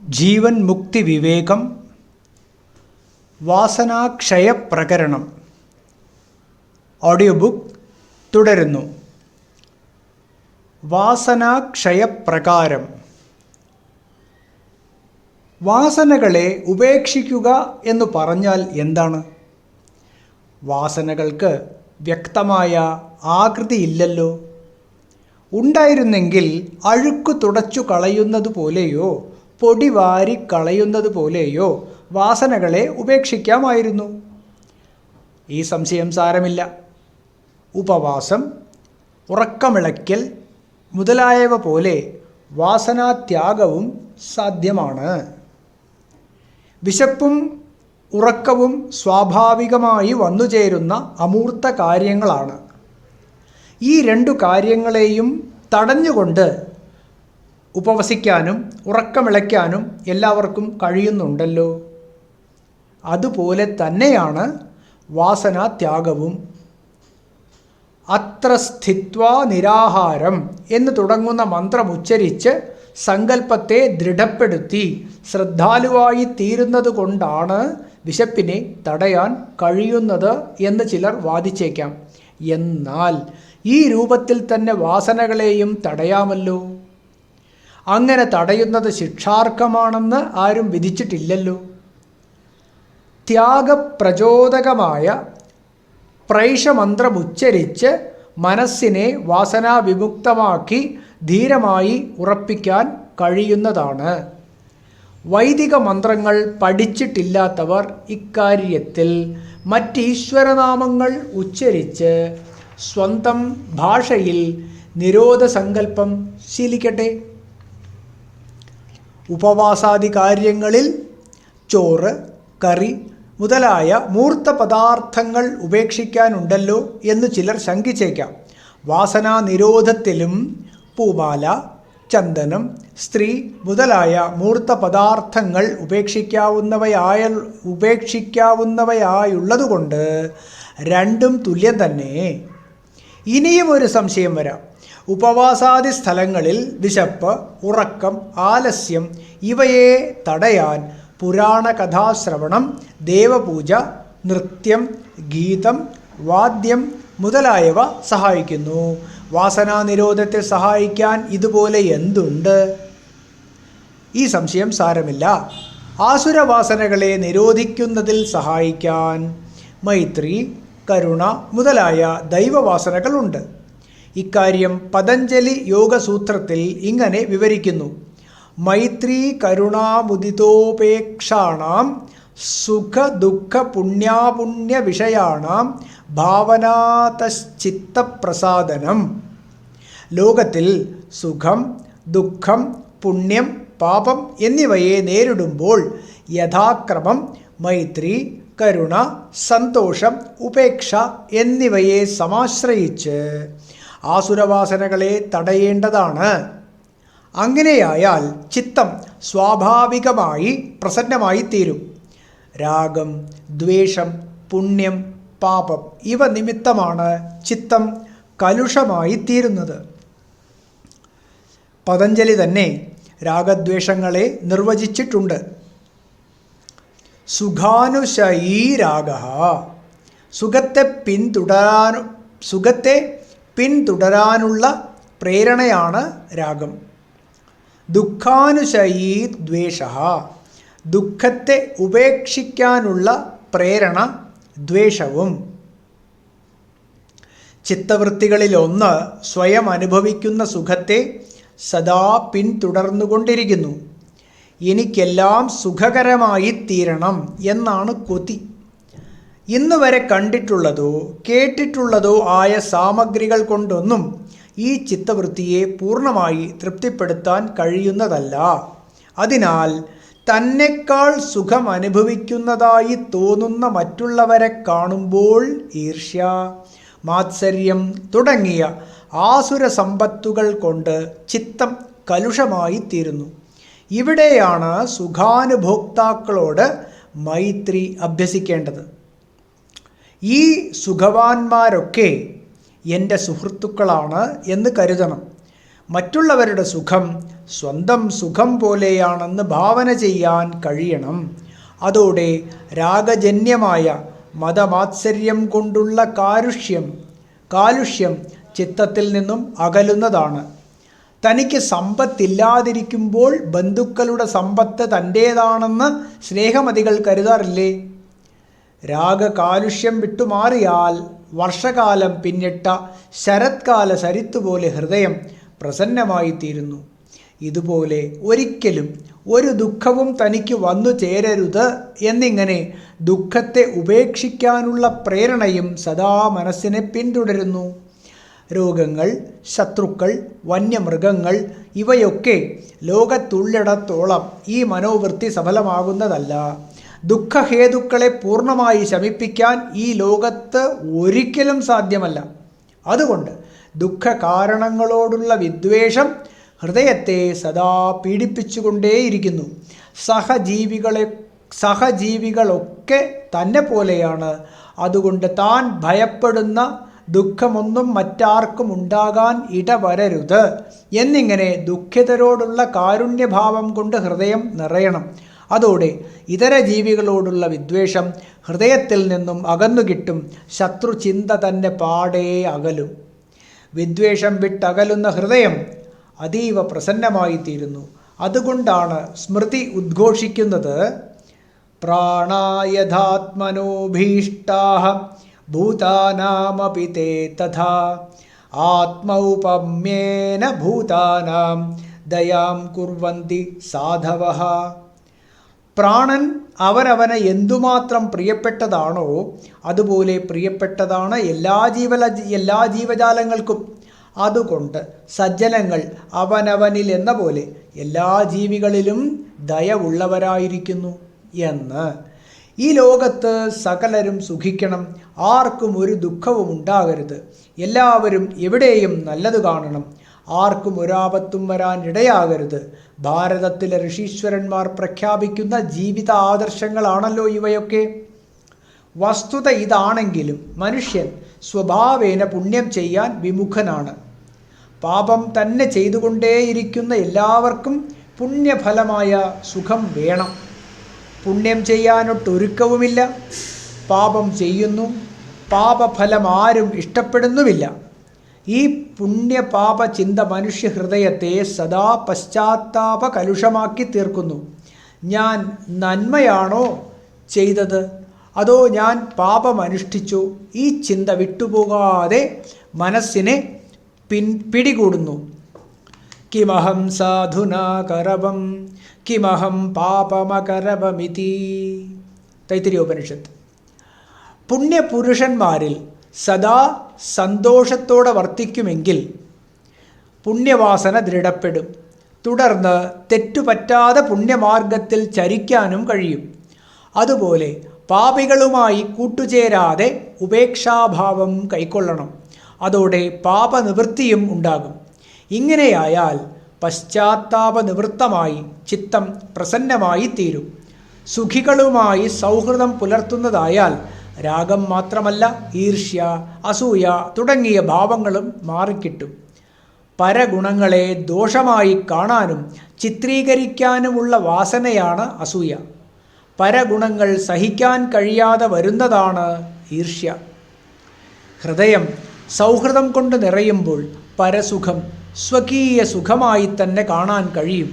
ജീവൻ മുക്തി വിവേകം വാസനാക്ഷയ പ്രകരണം audio book തുടരുന്നു. വാസനാക്ഷയപ്രകാരം വാസനകളെ ഉപേക്ഷിക്കുക എന്ന് പറഞ്ഞാൽ എന്താണ്? വാസനകൾക്ക് വ്യക്തമായ ആകൃതിയില്ലല്ലോ. ഉണ്ടായിരുന്നെങ്കിൽ അഴുക്ക് തുടച്ചു കളയുന്നത് പോലെയോ പൊടി വാരി കളയുന്നത് പോലെയോ വാസനകളെ ഉപേക്ഷിക്കാമായിരുന്നു. ഈ സംശയം സാരമില്ല. ഉപവാസം, ഉറക്കമിളയ്ക്കൽ മുതലായവ പോലെ വാസനാത്യാഗവും സാധ്യമാണ്. വിശപ്പും ഉറക്കവും സ്വാഭാവികമായി വന്നുചേരുന്ന അമൂർത്ത കാര്യങ്ങളാണ്. ഈ രണ്ടു കാര്യങ്ങളെയും തടഞ്ഞുകൊണ്ട് ഉപവസിക്കാനും ഉറക്കമിളയ്ക്കാനും എല്ലാവർക്കും കഴിയുന്നുണ്ടല്ലോ. അതുപോലെ തന്നെയാണ് വാസനാത്യാഗവും. അത്ര സ്ഥിത്വാ നിരാഹാരം എന്ന് തുടങ്ങുന്ന മന്ത്രമുച്ചരിച്ച് സങ്കല്പത്തെ ദൃഢപ്പെടുത്തി ശ്രദ്ധാലുവായി തീരുന്നത് കൊണ്ടാണ് വിശപ്പിനെ തടയാൻ കഴിയുന്നത് എന്ന് ചിലർ വാദിച്ചേക്കാം. എന്നാൽ ഈ രൂപത്തിൽ തന്നെ വാസനകളെയും തടയാമല്ലോ. അങ്ങനെ തടയുന്നത് ശിക്ഷാർഹമാണെന്ന് ആരും വിധിച്ചിട്ടില്ലല്ലോ. ത്യാഗപ്രചോദകമായ പ്രൈഷമന്ത്രമുച്ചരിച്ച് മനസ്സിനെ വാസനാവിമുക്തമാക്കി ധീരമായി ഉറപ്പിക്കാൻ കഴിയുന്നതാണ്. വൈദിക മന്ത്രങ്ങൾ പഠിച്ചിട്ടില്ലാത്തവർ ഇക്കാര്യത്തിൽ മറ്റീശ്വരനാമങ്ങൾ ഉച്ചരിച്ച് സ്വന്തം ഭാഷയിൽ നിരോധസങ്കല്പം ശീലിക്കട്ടെ. ഉപവാസാദി കാര്യങ്ങളിൽ ചോറ്, കറി മുതലായ മൂർത്ത പദാർത്ഥങ്ങൾ ഉപേക്ഷിക്കാനുണ്ടല്ലോ എന്ന് ചിലർ ശങ്കിച്ചേക്കാം. വാസനാ നിരോധത്തിലും പൂമാല, ചന്ദനം, സ്ത്രീ മുതലായ മൂർത്ത പദാർത്ഥങ്ങൾ ഉപേക്ഷിക്കാവുന്നവയായുള്ളതുകൊണ്ട് രണ്ടും തുല്യം തന്നെ. ഇനിയും ഒരു സംശയം വരാം. ഉപവാസാദി സ്ഥലങ്ങളിൽ വിശപ്പ്, ഉറക്കം, ആലസ്യം ഇവയെ തടയാൻ പുരാണ കഥാശ്രവണം, ദേവപൂജ, നൃത്യം, ഗീതം, വാദ്യം മുതലായവ സഹായിക്കുന്നു. വാസനാ നിരോധത്തെ സഹായിക്കാൻ ഇതുപോലെ എന്തുണ്ട്? ഈ സംശയം സാരമില്ല. ആസുരവാസനകളെ നിരോധിക്കുന്നതിൽ സഹായിക്കാൻ മൈത്രി, കരുണ മുതലായ ദൈവവാസനകളുണ്ട്. ഇക്കാര്യം പതഞ്ജലി യോഗസൂത്രത്തിൽ ഇങ്ങനെ വിവരിക്കുന്നു. മൈത്രീ കരുണാമുദിതോപേക്ഷാണാം സുഖ ദുഃഖ പുണ്യാപുണ്യ വിഷയാണാം ഭാവനാതശ്ചിത്തപ്രസാദനം. ലോകത്തിൽ സുഖം, ദുഃഖം, പുണ്യം, പാപം എന്നിവയെ നേരിടുമ്പോൾ യഥാക്രമം മൈത്രി, കരുണ, സന്തോഷം, ഉപേക്ഷ എന്നിവയെ സമാശ്രയിച്ച് ആസുരവാസനകളെ തടയേണ്ടതാണ്. അങ്ങനെയായാൽ ചിത്തം സ്വാഭാവികമായി പ്രസന്നമായി തീരും. രാഗം, ദ്വേഷം, പുണ്യം, പാപം ഇവ നിമിത്തമാണ് ചിത്തം കലുഷമായി തീരുന്നത്. പതഞ്ജലി തന്നെ രാഗദ്വേഷങ്ങളെ നിർവചിച്ചിട്ടുണ്ട്. സുഖാനുശയീ രാഗ, സുഖത്തെ പിന്തുടരാനുള്ള പ്രേരണയാണ് രാഗം. ദുഃഖാനുശയീ ദ്വേഷ, ദുഃഖത്തെ ഉപേക്ഷിക്കാനുള്ള പ്രേരണ ദ്വേഷവും. ചിത്തവൃത്തികളിലൊന്ന് സ്വയം അനുഭവിക്കുന്ന സുഖത്തെ സദാ പിന്തുടർന്നുകൊണ്ടിരിക്കുന്നു. എനിക്കെല്ലാം സുഖകരമായി തീരണം എന്നാണ് കൊതി. ഇന്ന് വരെ കണ്ടിട്ടുള്ളതോ കേട്ടിട്ടുള്ളതോ ആയ സാമഗ്രികൾ കൊണ്ടൊന്നും ഈ ചിത്തവൃത്തിയെ പൂർണ്ണമായി തൃപ്തിപ്പെടുത്താൻ കഴിയുന്നതല്ല. അതിനാൽ തന്നെക്കാൾ സുഖം അനുഭവിക്കുന്നതായി തോന്നുന്ന മറ്റുള്ളവരെ കാണുമ്പോൾ ഈർഷ്യ, മാത്സര്യം തുടങ്ങിയ ആസുര സമ്പത്തുകൾ കൊണ്ട് ചിത്തം കലുഷമായി തീരുന്നു. ഇവിടെയാണ് സുഖാനുഭോക്താക്കളോട് മൈത്രി അഭ്യസിക്കേണ്ടത്. ഈ സുഖവാന്മാരൊക്കെ എൻ്റെ സുഹൃത്തുക്കളാണ് എന്ന് കരുതണം. മറ്റുള്ളവരുടെ സുഖം സ്വന്തം സുഖം പോലെയാണെന്ന് ഭാവന ചെയ്യാൻ കഴിയണം. അതോടെ രാഗജന്യമായ മതമാത്സര്യം കൊണ്ടുള്ള കാലുഷ്യം ചിത്തത്തിൽ നിന്നും അകലുന്നതാണ്. തനിക്ക് സമ്പത്തില്ലാതിരിക്കുമ്പോൾ ബന്ധുക്കളുടെ സമ്പത്ത് തൻ്റേതാണെന്ന് സ്നേഹമതികൾ കരുതാറില്ലേ? രാഗകാലുഷ്യം വിട്ടുമാറിയാൽ വർഷകാലം പിന്നിട്ട ശരത്കാല സരിത്തുപോലെ ഹൃദയം പ്രസന്നമായിത്തീരുന്നു. ഇതുപോലെ ഒരിക്കലും ഒരു ദുഃഖവും തനിക്ക് വന്നു ചേരരുത് എന്നിങ്ങനെ ദുഃഖത്തെ ഉപേക്ഷിക്കാനുള്ള പ്രേരണയും സദാ മനസ്സിനെ പിന്തുടരുന്നു. രോഗങ്ങൾ, ശത്രുക്കൾ, വന്യമൃഗങ്ങൾ ഇവയൊക്കെ ലോകത്തുള്ളിടത്തോളം ഈ മനോവൃത്തി സഫലമാകുന്നതല്ല. ദുഃഖഹേതുക്കളെ പൂർണ്ണമായി ശമിപ്പിക്കാൻ ഈ ലോകത്ത് ഒരിക്കലും സാധ്യമല്ല. അതുകൊണ്ട് ദുഃഖകാരണങ്ങളോടുള്ള വിദ്വേഷം ഹൃദയത്തെ സദാ പീഡിപ്പിച്ചുകൊണ്ടേയിരിക്കുന്നു. സഹജീവികളൊക്കെ തന്നെ പോലെയാണ്. അതുകൊണ്ട് താൻ ഭയപ്പെടുന്ന ദുഃഖമൊന്നും മറ്റാർക്കും ഉണ്ടാകാൻ ഇടവരരുത് എന്നിങ്ങനെ ദുഃഖിതരോടുള്ള കാരുണ്യഭാവം കൊണ്ട് ഹൃദയം നിറയണം. അതോടെ ഇതര ജീവികളോടുള്ള വിദ്വേഷം ഹൃദയത്തിൽ നിന്നും അകന്നുകിട്ടും. ശത്രുചിന്ത തന്നെ പാടേ അകലും. വിദ്വേഷം വിട്ടകലുന്ന ഹൃദയം അതീവ പ്രസന്നമായിത്തീരുന്നു. അതുകൊണ്ടാണ് സ്മൃതി ഉദ്ഘോഷിക്കുന്നത്, പ്രാണായഥാത്മനോഭീഷ്ടാഃ ഭൂതാനാമപി തേ തഥാ ആത്മൗപമ്യേന ഭൂതാനാം ദയാം കുർവന്തി സാധവഃ. പ്രാണൻ അവനവന് എന്തുമാത്രം പ്രിയപ്പെട്ടതാണോ അതുപോലെ പ്രിയപ്പെട്ടതാണ് എല്ലാ ജീവജാലങ്ങൾക്കും. അതുകൊണ്ട് സജ്ജനങ്ങൾ അവനവനിൽ എന്ന പോലെ എല്ലാ ജീവികളിലും ദയ ഉള്ളവരായിരിക്കുന്നു എന്ന്. ഈ ലോകത്ത് സകലരും സുഖിക്കണം, ആർക്കും ഒരു ദുഃഖവും ഉണ്ടാകരുത്, എല്ലാവരും എവിടെയും നല്ലത് കാണണം, ആർക്കും ഒരാപത്തും വരാൻ ഇടയാകരുത്. ഭാരതത്തിലെ ഋഷീശ്വരന്മാർ പ്രഖ്യാപിക്കുന്ന ജീവിത ആദർശങ്ങളാണല്ലോ ഇവയൊക്കെ. വസ്തുത ഇതാണെങ്കിലും മനുഷ്യൻ സ്വഭാവേന പുണ്യം ചെയ്യാൻ വിമുഖനാണ്. പാപം തന്നെ ചെയ്തുകൊണ്ടേയിരിക്കുന്ന എല്ലാവർക്കും പുണ്യഫലമായ സുഖം വേണം. പുണ്യം ചെയ്യാനൊട്ടൊരുക്കവുമില്ല. പാപം ചെയ്യുന്നു, പാപഫലം ആരും ഇഷ്ടപ്പെടുന്നുമില്ല. ഈ പുണ്യപാപ ചിന്ത മനുഷ്യ ഹൃദയത്തെ സദാ പശ്ചാത്താപ കലുഷമാക്കി തീർക്കുന്നു. ഞാൻ നന്മയാണോ ചെയ്തത്, അതോ ഞാൻ പാപമനുഷ്ഠിച്ചു? ഈ ചിന്ത വിട്ടുപോകാതെ മനസ്സിനെ പിടികൂടുന്നു. കിമഹം സാധുനാ കരവം കിമഹം പാപമകരവമിതി. തൈത്തിരീയോപനിഷത്ത്. പുണ്യപുരുഷന്മാരിൽ സദാ സന്തോഷത്തോടെ വർത്തിക്കുമെങ്കിൽ പുണ്യവാസന ദൃഢപ്പെടും. തുടർന്ന് തെറ്റുപറ്റാതെ പുണ്യമാർഗത്തിൽ ചരിക്കാനും കഴിയും. അതുപോലെ പാപികളുമായി കൂട്ടുചേരാതെ ഉപേക്ഷാഭാവം കൈക്കൊള്ളണം. അതോടെ പാപനിവൃത്തിയും ഉണ്ടാകും. ഇങ്ങനെയായാൽ പശ്ചാത്താപ നിവൃത്തമായി ചിത്തം പ്രസന്നമായി തീരും. സുഖികളുമായി സൗഹൃദം പുലർത്തുന്നതായാൽ രാഗം മാത്രമല്ല ഈർഷ്യ, അസൂയ തുടങ്ങിയ ഭാവങ്ങളും മാറിക്കിട്ടും. പരഗുണങ്ങളെ ദോഷമായി കാണാനും ചിത്രീകരിക്കാനുമുള്ള വാസനയാണ് അസൂയ. പരഗുണങ്ങൾ സഹിക്കാൻ കഴിയാതെ വരുന്നതാണ് ഈർഷ്യ. ഹൃദയം സൗഹൃദം കൊണ്ട് നിറയുമ്പോൾ പരസുഖം സ്വകീയ സുഖമായി തന്നെ കാണാൻ കഴിയും.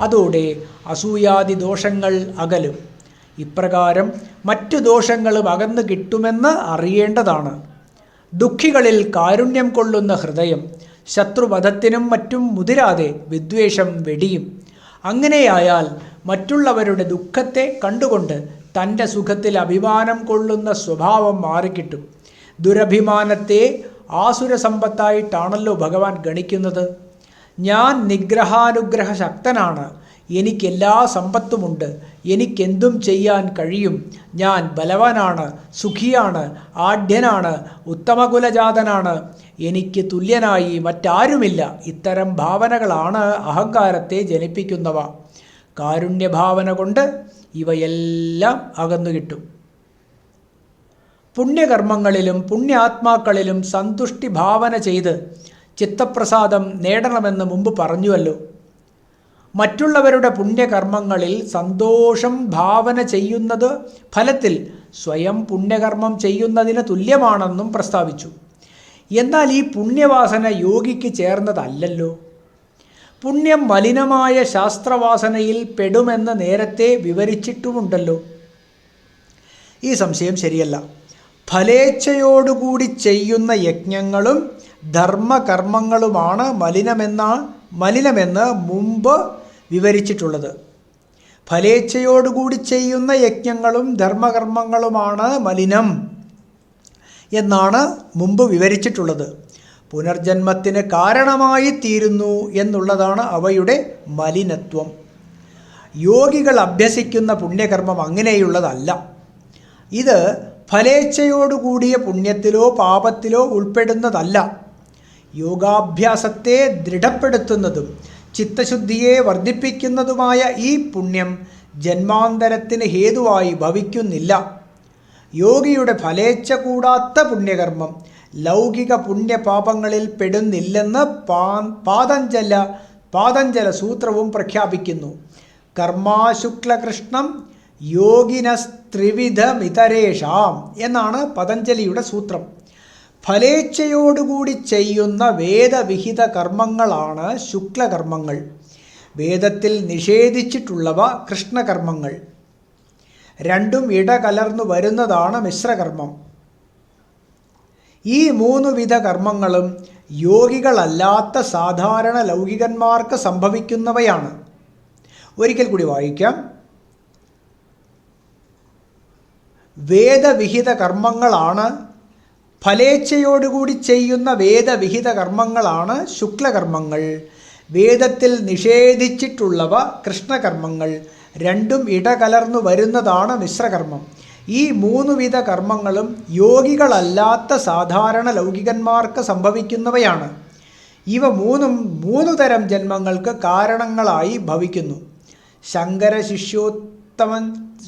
അതോടെ അസൂയാദി ദോഷങ്ങൾ അകലും. ഇപ്രകാരം മറ്റു ദോഷങ്ങളും അകന്നു കിട്ടുമെന്ന് അറിയേണ്ടതാണ്. ദുഃഖികളിൽ കാരുണ്യം കൊള്ളുന്ന ഹൃദയം ശത്രുവധത്തിനും മറ്റും മുതിരാതെ വിദ്വേഷം വെടിയും. അങ്ങനെയായാൽ മറ്റുള്ളവരുടെ ദുഃഖത്തെ കണ്ടുകൊണ്ട് തൻ്റെ സുഖത്തിൽ അഭിമാനം കൊള്ളുന്ന സ്വഭാവം മാറിക്കിട്ടും. ദുരഭിമാനത്തെ ആസുര സമ്പത്തായിട്ടാണല്ലോ ഭഗവാൻ ഗണിക്കുന്നത്. ഞാൻ നിഗ്രഹാനുഗ്രഹ ശക്തനാണ്, എനിക്കെല്ലാ സമ്പത്തുമുണ്ട്, എനിക്കെന്തും ചെയ്യാൻ കഴിയും, ഞാൻ ബലവാനാണ്, സുഖിയാണ്, ആഢ്യനാണ്, ഉത്തമകുലജാതനാണ്, എനിക്ക് തുല്യനായി മറ്റാരുമില്ല. ഇത്തരം ഭാവനകളാണ് അഹങ്കാരത്തെ ജനിപ്പിക്കുന്നവ. കാരുണ്യഭാവന കൊണ്ട് ഇവയെല്ലാം അകന്നുകിട്ടും. പുണ്യകർമ്മങ്ങളിലും പുണ്യാത്മാക്കളിലും സന്തുഷ്ടി ഭാവന ചെയ്ത് ചിത്തപ്രസാദം നേടണമെന്ന് മുമ്പ് പറഞ്ഞുവല്ലോ. മറ്റുള്ളവരുടെ പുണ്യകർമ്മങ്ങളിൽ സന്തോഷം ഭാവന ചെയ്യുന്നത് ഫലത്തിൽ സ്വയം പുണ്യകർമ്മം ചെയ്യുന്നതിന് തുല്യമാണെന്നും പ്രസ്താവിച്ചു. എന്നാൽ ഈ പുണ്യവാസന യോഗിക്ക് ചേർന്നതല്ലല്ലോ. പുണ്യം മലിനമായ ശാസ്ത്രവാസനയിൽ പെടുമെന്ന് നേരത്തെ വിവരിച്ചിട്ടുമുണ്ടല്ലോ. ഈ സംശയം ശരിയല്ല. ഫലേച്ഛയോടുകൂടി ചെയ്യുന്ന യജ്ഞങ്ങളും ധർമ്മകർമ്മങ്ങളുമാണ് മലിനമെന്ന് മുമ്പ് വിവരിച്ചിട്ടുള്ളത്. ഫലേച്ഛയോടുകൂടി ചെയ്യുന്ന യജ്ഞങ്ങളും ധർമ്മകർമ്മങ്ങളുമാണ് മലിനം എന്നാണ് മുമ്പ് വിവരിച്ചിട്ടുള്ളത്. പുനർജന്മത്തിന് കാരണമായി തീരുന്നു എന്നുള്ളതാണ് അവയുടെ മലിനത്വം. യോഗികൾ അഭ്യസിക്കുന്ന പുണ്യകർമ്മം അങ്ങനെയുള്ളതല്ല. ഇത് ഫലേച്ഛയോടുകൂടിയ പുണ്യത്തിലോ പാപത്തിലോ ഉൾപ്പെടുന്നതല്ല. യോഗാഭ്യാസത്തെ ദൃഢപ്പെടുത്തുന്നതും ചിത്തശുദ്ധിയെ വർദ്ധിപ്പിക്കുന്നതുമായ ഈ പുണ്യം ജന്മാന്തരത്തിന് ഹേതുവായി ഭവിക്കുന്നില്ല. യോഗിയുടെ ഫലേച്ഛ കൂടാത്ത പുണ്യകർമ്മം ലൗകിക പുണ്യപാപങ്ങളിൽ പെടുന്നില്ലെന്ന് പാതഞ്ജല സൂത്രവും പ്രഖ്യാപിക്കുന്നു. കർമാശുക്ലകൃഷ്ണം യോഗിനസ്ത്രിവിധമിതരേഷാം എന്നാണ് പതഞ്ജലിയുടെ സൂത്രം. ഫലേച്ഛയോടുകൂടി ചെയ്യുന്ന വേദവിഹിത കർമ്മങ്ങളാണ് ശുക്ലകർമ്മങ്ങൾ. വേദത്തിൽ നിഷേധിച്ചിട്ടുള്ളവ കൃഷ്ണകർമ്മങ്ങൾ. രണ്ടും ഇടകലർന്നു വരുന്നതാണ് മിശ്രകർമ്മം. ഈ 3 വിധ കർമ്മങ്ങളും യോഗികളല്ലാത്ത സാധാരണ ലൗകികന്മാർക്ക് സംഭവിക്കുന്നവയാണ്. ഒരിക്കൽ കൂടി വായിക്കാം. വേദവിഹിത കർമ്മങ്ങളാണ് ഫലേച്ഛയോടുകൂടി ചെയ്യുന്ന വേദവിഹിത കർമ്മങ്ങളാണ് ശുക്ലകർമ്മങ്ങൾ. വേദത്തിൽ നിഷേധിച്ചിട്ടുള്ളവ കൃഷ്ണകർമ്മങ്ങൾ. രണ്ടും ഇടകലർന്നു വരുന്നതാണ് മിശ്രകർമ്മം. ഈ 3 വിധ കർമ്മങ്ങളും യോഗികളല്ലാത്ത സാധാരണ ലൗകികന്മാർക്ക് സംഭവിക്കുന്നവയാണ്. ഇവ 3ഉം 3 തരം ജന്മങ്ങൾക്ക് കാരണങ്ങളായി ഭവിക്കുന്നു.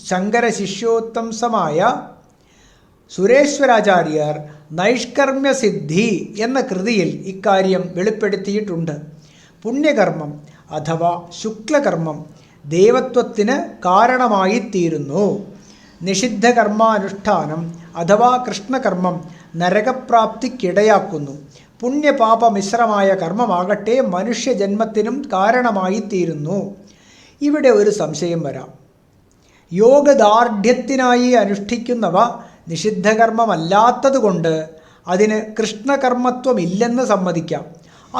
ശങ്കരശിഷ്യോത്തംസമായ സുരേശ്വരാചാര്യർ നൈഷ്കർമ്മ്യസിദ്ധി എന്ന കൃതിയിൽ ഇക്കാര്യം വെളിപ്പെടുത്തിയിട്ടുണ്ട്. പുണ്യകർമ്മം അഥവാ ശുക്ലകർമ്മം ദേവത്വത്തിന് കാരണമായിത്തീരുന്നു. നിഷിദ്ധകർമാനുഷ്ഠാനം അഥവാ കൃഷ്ണകർമ്മം നരകപ്രാപ്തിക്കിടയാക്കുന്നു. പുണ്യപാപമിശ്രമായ കർമ്മമാകട്ടെ മനുഷ്യജന്മത്തിനും കാരണമായിത്തീരുന്നു. ഇവിടെ ഒരു സംശയം വരാം. യോഗദാർഢ്യത്തിനായി അനുഷ്ഠിക്കുന്നവ നിഷിദ്ധകർമ്മമല്ലാത്തതുകൊണ്ട് അതിന് കൃഷ്ണകർമ്മത്വമില്ലെന്ന് സമ്മതിക്കാം.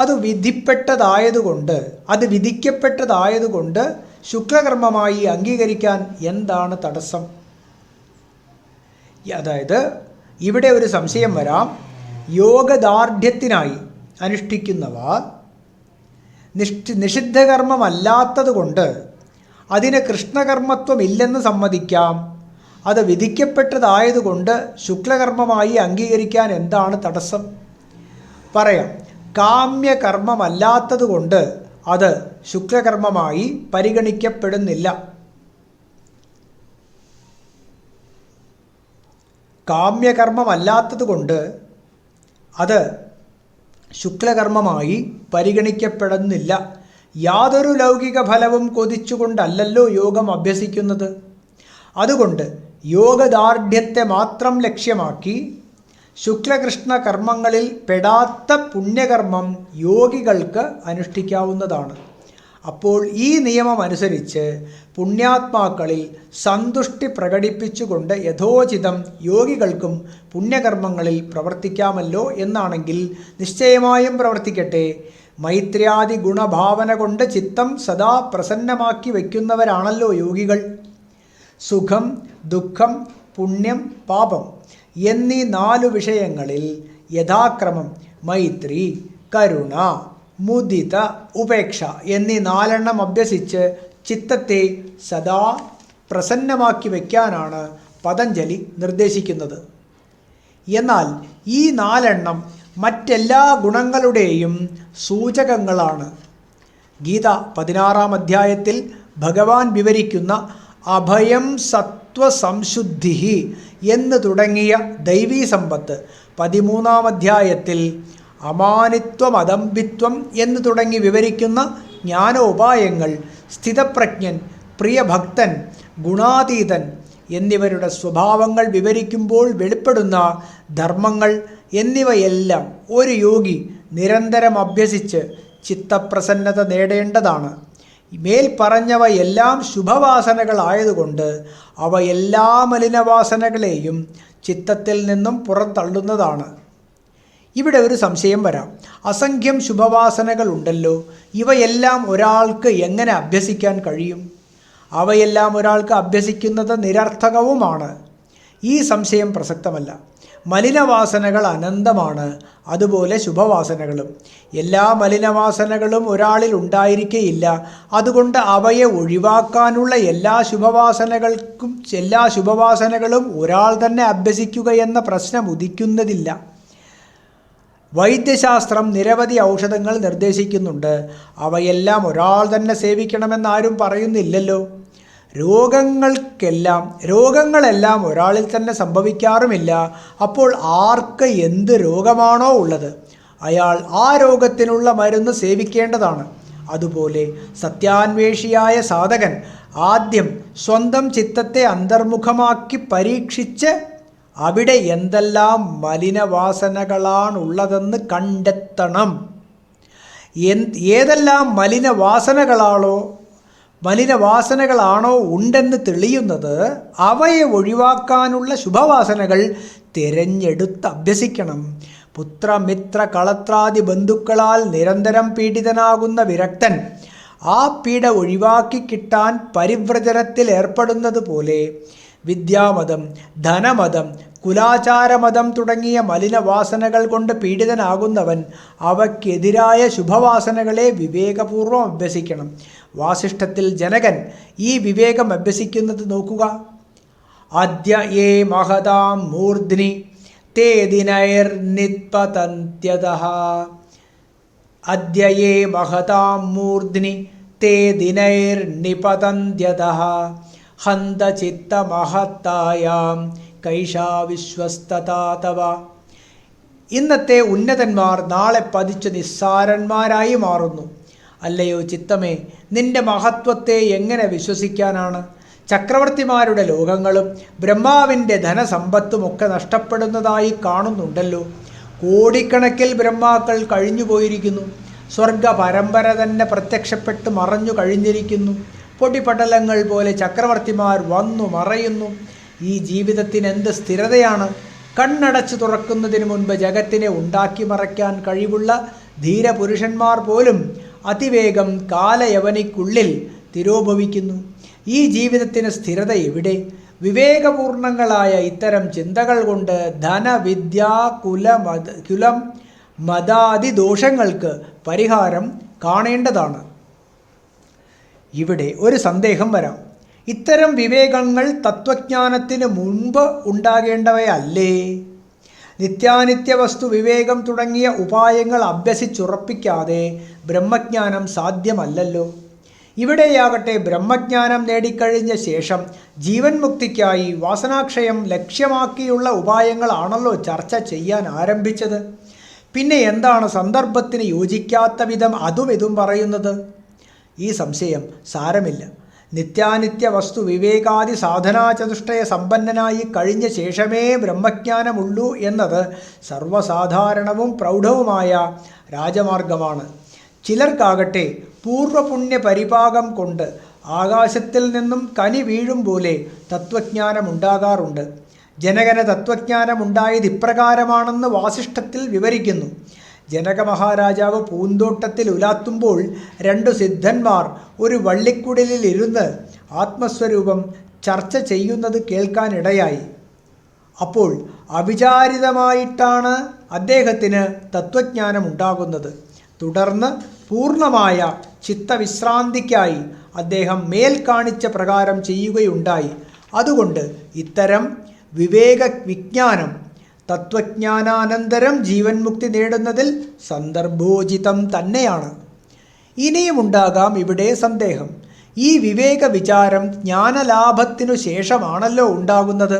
അത് വിധിക്കപ്പെട്ടതായതുകൊണ്ട് ശുക്ലകർമ്മമായി അംഗീകരിക്കാൻ എന്താണ് തടസ്സം? അതായത് ഇവിടെ ഒരു സംശയം വരാം. യോഗദാർഢ്യത്തിനായി അനുഷ്ഠിക്കുന്നവ നിഷിദ്ധകർമ്മമല്ലാത്തതുകൊണ്ട് അതിന് കൃഷ്ണകർമ്മത്വമില്ലെന്ന് സമ്മതിക്കാം. അത് വിധിക്കപ്പെട്ടതായതുകൊണ്ട് ശുക്ലകർമ്മമായി അംഗീകരിക്കാൻ എന്താണ് തടസ്സം? പറയാം. കാമ്യകർമ്മമല്ലാത്തതുകൊണ്ട് അത് ശുക്ലകർമ്മമായി പരിഗണിക്കപ്പെടുന്നില്ല. കാമ്യകർമ്മമല്ലാത്തതുകൊണ്ട് അത് ശുക്ലകർമ്മമായി പരിഗണിക്കപ്പെടുന്നില്ല. യാതൊരു ലൗകിക ഫലവും കൊതിച്ചുകൊണ്ടല്ലല്ലോ യോഗം അഭ്യസിക്കുന്നത്. അതുകൊണ്ട് യോഗദാർഢ്യത്തെ മാത്രം ലക്ഷ്യമാക്കി ശുക്ലകൃഷ്ണ കർമ്മങ്ങളിൽ പെടാത്ത പുണ്യകർമ്മം യോഗികൾക്ക് അനുഷ്ഠിക്കാവുന്നതാണ്. അപ്പോൾ ഈ നിയമം അനുസരിച്ച് പുണ്യാത്മാക്കളിൽ സന്തുഷ്ടി പ്രകടിപ്പിച്ചുകൊണ്ട് യഥോചിതം യോഗികൾക്കും പുണ്യകർമ്മങ്ങളിൽ പ്രവർത്തിക്കാമല്ലോ എന്നാണെങ്കിൽ നിശ്ചയമായും പ്രവർത്തിക്കട്ടെ. മൈത്ര്യാദി ഗുണഭാവന കൊണ്ട് ചിത്തം സദാ പ്രസന്നമാക്കി വയ്ക്കുന്നവരാണല്ലോ യോഗികൾ. സുഖം, ദുഃഖം, പുണ്യം, പാപം എന്നീ 4 വിഷയങ്ങളിൽ യഥാക്രമം മൈത്രി, കരുണ, മുദിത, ഉപേക്ഷ എന്നീ 4 അഭ്യസിച്ച് ചിത്തത്തെ സദാ പ്രസന്നമാക്കി വയ്ക്കാനാണ് പതഞ്ജലി നിർദ്ദേശിക്കുന്നത്. എന്നാൽ ഈ 4 മറ്റെല്ലാ ഗുണങ്ങളുടെയും സൂചകങ്ങളാണ്. ഗീത 16-ാം അധ്യായത്തിൽ ഭഗവാൻ വിവരിക്കുന്ന അഭയം സത്വസംശുദ്ധി എന്ന് തുടങ്ങിയ ദൈവീ സമ്പത്ത് 13-ാം അധ്യായത്തിൽ അമാനിത്വം, അദംഭിത്വം എന്ന് തുടങ്ങി വിവരിക്കുന്ന ജ്ഞാനോപായങ്ങൾ, സ്ഥിതപ്രജ്ഞൻ, പ്രിയഭക്തൻ, ഗുണാതീതൻ എന്നിവരുടെ സ്വഭാവങ്ങൾ വിവരിക്കുമ്പോൾ വെളിപ്പെടുന്ന ധർമ്മങ്ങൾ എന്നിവയെല്ലാം ഒരു യോഗി നിരന്തരം അഭ്യസിച്ച് ചിത്തപ്രസന്നത നേടേണ്ടതാണ്. മേൽ പറഞ്ഞവയെല്ലാം ശുഭവാസനകളായതുകൊണ്ട് അവ എല്ലാ മലിനവാസനകളെയും ചിത്തത്തിൽ നിന്നും പുറന്തള്ളുന്നതാണ്. ഇവിടെ ഒരു സംശയം വരാം. അസംഖ്യം ശുഭവാസനകൾ ഉണ്ടല്ലോ, ഇവയെല്ലാം ഒരാൾക്ക് എങ്ങനെ അഭ്യസിക്കാൻ കഴിയും? അവയെല്ലാം ഒരാൾക്ക് അഭ്യസിക്കുന്നത് നിരർത്ഥകവുമാണ്. ഈ സംശയം പ്രസക്തമല്ല. മലിനവാസനകൾ അനന്തമാണ്, അതുപോലെ ശുഭവാസനകളും. എല്ലാ മലിനവാസനകളും ഒരാളിൽ ഉണ്ടായിരിക്കേയില്ല. അതുകൊണ്ട് അവയെ ഒഴിവാക്കാനുള്ള എല്ലാ ശുഭവാസനകളും ഒരാൾ തന്നെ അഭ്യസിക്കുക എന്ന പ്രശ്നം ഉദിക്കുന്നതില്ല. വൈദ്യശാസ്ത്രം നിരവധി ഔഷധങ്ങൾ നിർദ്ദേശിക്കുന്നുണ്ട്. അവയെല്ലാം ഒരാൾ തന്നെ സേവിക്കണമെന്നാരും പറയുന്നില്ലല്ലോ. രോഗങ്ങളെല്ലാം ഒരാളിൽ തന്നെ സംഭവിക്കാറുമില്ല. അപ്പോൾ ആർക്ക് എന്ത് രോഗമാണോ ഉള്ളത് അയാൾ ആ രോഗത്തിനുള്ള മരുന്ന് സേവിക്കേണ്ടതാണ്. അതുപോലെ സത്യാന്വേഷിയായ സാധകൻ ആദ്യം സ്വന്തം ചിത്തത്തെ അന്തർമുഖമാക്കി പരീക്ഷിച്ച് അവിടെ എന്തെല്ലാം മലിനവാസനകളാണുള്ളതെന്ന് കണ്ടെത്തണം. ഏതെല്ലാം മലിനവാസനകളാണോ ഉണ്ടെന്ന് തെളിയുന്നത് അവയെ ഒഴിവാക്കാനുള്ള ശുഭവാസനകൾ തിരഞ്ഞെടുത്ത് അഭ്യസിക്കണം. പുത്രമിത്ര കളത്രാദി ബന്ധുക്കളാൽ നിരന്തരം പീഡിതനാകുന്ന വിരക്തൻ ആ പീഡ ഒഴിവാക്കി കിട്ടാൻ പരിവ്രജനത്തിൽ ഏർപ്പെടുന്നത് പോലെ വിദ്യാമതം, ധനമതം, കുലാചാരമതം തുടങ്ങിയ മലിനവാസനകൾ കൊണ്ട് പീഡിതനാകുന്നവൻ അവയ്ക്കെതിരായ ശുഭവാസനകളെ വിവേകപൂർവ്വം അഭ്യസിക്കണം. വാസിഷ്ഠത്തിൽ ജനകൻ ഈ വിവേകം അഭ്യസിക്കുന്നത് നോക്കുക. അദ്യ യേ മഹതാം മൂർധ്നി തേ ദിനൈർനിപതന്ത്യതഃ. അദ്യ യേ മഹതാം മൂർധ്നി തേ ദിനൈർനിപതന്ത്യതഃ. ഹന്ത ചിത്തമഹത്തായാം കൈഷാ വിശ്വസ്തതാ തവ. ഇന്നത്തെ ഉന്നതന്മാർ നാളെ പതിച്ച് നിസ്സാരന്മാരായി മാറുന്നു. അല്ലയോ ചിത്തമേ, നിന്റെ മഹത്വത്തെ എങ്ങനെ വിശ്വസിക്കാനാണ്? ചക്രവർത്തിമാരുടെ ലോകങ്ങളും ബ്രഹ്മാവിൻ്റെ ധനസമ്പത്തുമൊക്കെ നഷ്ടപ്പെടുന്നതായി കാണുന്നുണ്ടല്ലോ. കോടിക്കണക്കിൽ ബ്രഹ്മാക്കൾ കഴിഞ്ഞുപോയിരിക്കുന്നു. സ്വർഗ പരമ്പര തന്നെ പ്രത്യക്ഷപ്പെട്ട് മറഞ്ഞു കഴിഞ്ഞിരിക്കുന്നു. പൊടിപടലങ്ങൾ പോലെ ചക്രവർത്തിമാർ വന്നു മറയുന്നു. ഈ ജീവിതത്തിന് എന്ത് സ്ഥിരതയാണ്? കണ്ണടച്ചു തുറക്കുന്നതിന് മുൻപ് ജഗത്തിനെ ഉണ്ടാക്കി മറയ്ക്കാൻ കഴിവുള്ള ധീരപുരുഷന്മാർ പോലും അതിവേഗം കാലയവനിക്കുള്ളിൽ തിരോഭവിക്കുന്നു. ഈ ജീവിതത്തിന് സ്ഥിരത എവിടെ? വിവേകപൂർണങ്ങളായ ഇത്തരം ചിന്തകൾ കൊണ്ട് ധനവിദ്യാ കുലം മതാദി ദോഷങ്ങൾക്ക് പരിഹാരം കാണേണ്ടതാണ്. ഇവിടെ ഒരു സന്ദേഹം വരാം. ഇത്തരം വിവേകങ്ങൾ തത്വജ്ഞാനത്തിന് മുൻപ് ഉണ്ടാകേണ്ടവയല്ലേ? നിത്യാനിത്യ വസ്തു വിവേകം തുടങ്ങിയ ഉപായങ്ങൾ അഭ്യസിച്ചുറപ്പിക്കാതെ ബ്രഹ്മജ്ഞാനം സാധ്യമല്ലല്ലോ. ഇവിടെയാകട്ടെ ബ്രഹ്മജ്ഞാനം നേടിക്കഴിഞ്ഞ ശേഷം ജീവൻ മുക്തിക്കായി വാസനാക്ഷയം ലക്ഷ്യമാക്കിയുള്ള ഉപായങ്ങളാണല്ലോ ചർച്ച ചെയ്യാൻ ആരംഭിച്ചത്. പിന്നെ എന്താണ് സന്ദർഭത്തിന് യോജിക്കാത്ത വിധം അതും ഇതും പറയുന്നത്? ഈ സംശയം സാരമില്ല. നിത്യാനിത്യ വസ്തു വിവേകാദി സാധനാചതുഷ്ടയ സമ്പന്നനായി കഴിഞ്ഞ ശേഷമേ ബ്രഹ്മജ്ഞാനമുള്ളൂ എന്നത് സർവ്വസാധാരണവും പ്രൗഢവുമായ രാജമാർഗമാണ്. ചിലർക്കാകട്ടെ പൂർവ്വപുണ്യ പരിപാകം കൊണ്ട് ആകാശത്തിൽ നിന്നും കനി വീഴും പോലെ തത്വജ്ഞാനമുണ്ടാകാറുണ്ട്. ജനകന് തത്വജ്ഞാനമുണ്ടായത് ഇപ്രകാരമാണെന്ന് വാസിഷ്ഠത്തിൽ വിവരിക്കുന്നു. ജനക മഹാരാജാവ് പൂന്തോട്ടത്തിൽ ഉലാത്തുമ്പോൾ 2 സിദ്ധന്മാർ ഒരു വള്ളിക്കുടലിൽ ഇരുന്ന് ആത്മസ്വരൂപം ചർച്ച ചെയ്യുന്നത് കേൾക്കാനിടയായി. അപ്പോൾ അവിചാരിതമായിട്ടാണ് അദ്ദേഹത്തിന് തത്വജ്ഞാനം ഉണ്ടാകുന്നത്. തുടർന്ന് പൂർണ്ണമായ ചിത്തവിശ്രാന്തിക്കായി അദ്ദേഹം മേൽ കാണിച്ച പ്രകാരം ചെയ്യുകയുണ്ടായി. അതുകൊണ്ട് ഇത്തരം വിവേക വിജ്ഞാനം തത്വജ്ഞാനാനന്തരം ജീവൻ മുക്തി നേടുന്നതിൽ സന്ദർഭോചിതം തന്നെയാണ്. ഇനിയുമുണ്ടാകാം ഇവിടെ സന്ദേഹം. ഈ വിവേക വിചാരം ജ്ഞാനലാഭത്തിനു ശേഷമാണല്ലോ ഉണ്ടാകുന്നത്.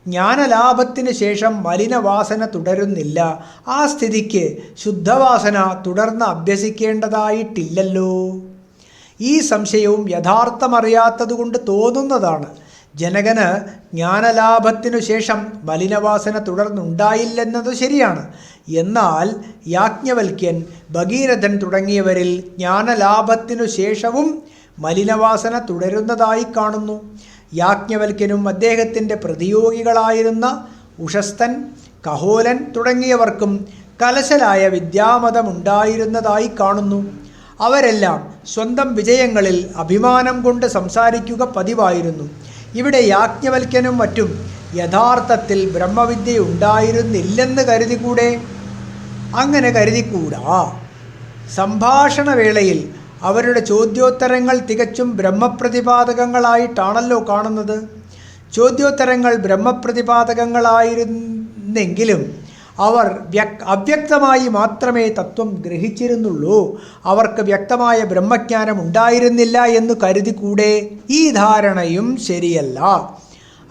ജ്ഞാനലാഭത്തിന് ശേഷം മലിനവാസന തുടരുന്നില്ല. ആ സ്ഥിതിക്ക് ശുദ്ധവാസന തുടർന്ന് അഭ്യസിക്കേണ്ടതായിട്ടില്ലല്ലോ? ഈ സംശയവും യഥാർത്ഥമറിയാത്തതുകൊണ്ട് തോന്നുന്നതാണ്. ജനകന് ജ്ഞാനലാഭത്തിനു ശേഷം മലിനവാസന തുടർന്നുണ്ടായില്ലെന്നത് ശരിയാണ്. എന്നാൽ യാജ്ഞവൽക്യൻ, ഭഗീരഥൻ തുടങ്ങിയവരിൽ ജ്ഞാനലാഭത്തിനു ശേഷവും മലിനവാസന തുടരുന്നതായി കാണുന്നു. യാജ്ഞവൽക്യനും അദ്ദേഹത്തിൻ്റെ പ്രതിയോഗികളായിരുന്ന ഉഷസ്ഥൻ, കഹോലൻ തുടങ്ങിയവർക്കും കലശലായ വിദ്യാമതമുണ്ടായിരുന്നതായി കാണുന്നു. അവരെല്ലാം സ്വന്തം വിജയങ്ങളിൽ അഭിമാനം കൊണ്ട് സംസാരിക്കുക പതിവായിരുന്നു. ഇവിടെ യാജ്ഞവൽക്യനും മറ്റും യഥാർത്ഥത്തിൽ ബ്രഹ്മവിദ്യ ഉണ്ടായിരുന്നില്ലെന്ന് കരുതിക്കൂടെ? അങ്ങനെ കരുതിക്കൂടാ. സംഭാഷണവേളയിൽ അവരുടെ ചോദ്യോത്തരങ്ങൾ തികച്ചും ബ്രഹ്മപ്രതിപാദകങ്ങളായിട്ടാണല്ലോ കാണുന്നത്. ചോദ്യോത്തരങ്ങൾ ബ്രഹ്മപ്രതിപാദകങ്ങളായിരുന്നെങ്കിലും അവർ അവ്യക്തമായി മാത്രമേ തത്വം ഗ്രഹിച്ചിരുന്നുള്ളൂ. അവർക്ക് വ്യക്തമായ ബ്രഹ്മജ്ഞാനം ഉണ്ടായിരുന്നില്ല എന്ന് കരുതിക്കൂടെ? ഈ ധാരണയും ശരിയല്ല.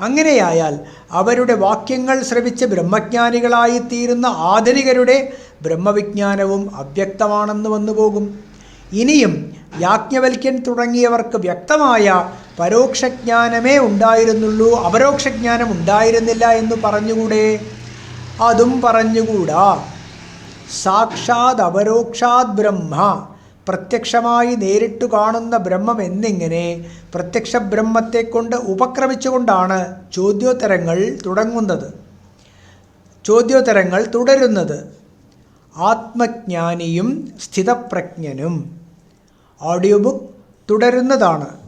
അങ്ങനെയായാൽ അവരുടെ വാക്യങ്ങൾ ശ്രവിച്ച് ബ്രഹ്മജ്ഞാനികളായിത്തീരുന്ന ആധുനികരുടെ ബ്രഹ്മവിജ്ഞാനവും അവ്യക്തമാണെന്ന് വന്നുപോകും. ഇനിയും യാജ്ഞവൽക്യൻ തുടങ്ങിയവർക്ക് വ്യക്തമായ പരോക്ഷജ്ഞാനമേ ഉണ്ടായിരുന്നുള്ളൂ, അപരോക്ഷജ്ഞാനം ഉണ്ടായിരുന്നില്ല എന്ന് പറഞ്ഞുകൂടെ? അതും പറഞ്ഞുകൂടാ. സാക്ഷാത് അപരോക്ഷാത് ബ്രഹ്മ, പ്രത്യക്ഷമായി നേരിട്ടു കാണുന്ന ബ്രഹ്മം എന്നിങ്ങനെ പ്രത്യക്ഷ ബ്രഹ്മത്തെക്കൊണ്ട് ഉപക്രമിച്ചുകൊണ്ടാണ് ചോദ്യോത്തരങ്ങൾ തുടരുന്നത്. ആത്മജ്ഞാനിയും സ്ഥിതപ്രജ്ഞനും. Audio book തുടരുന്നതാണ്.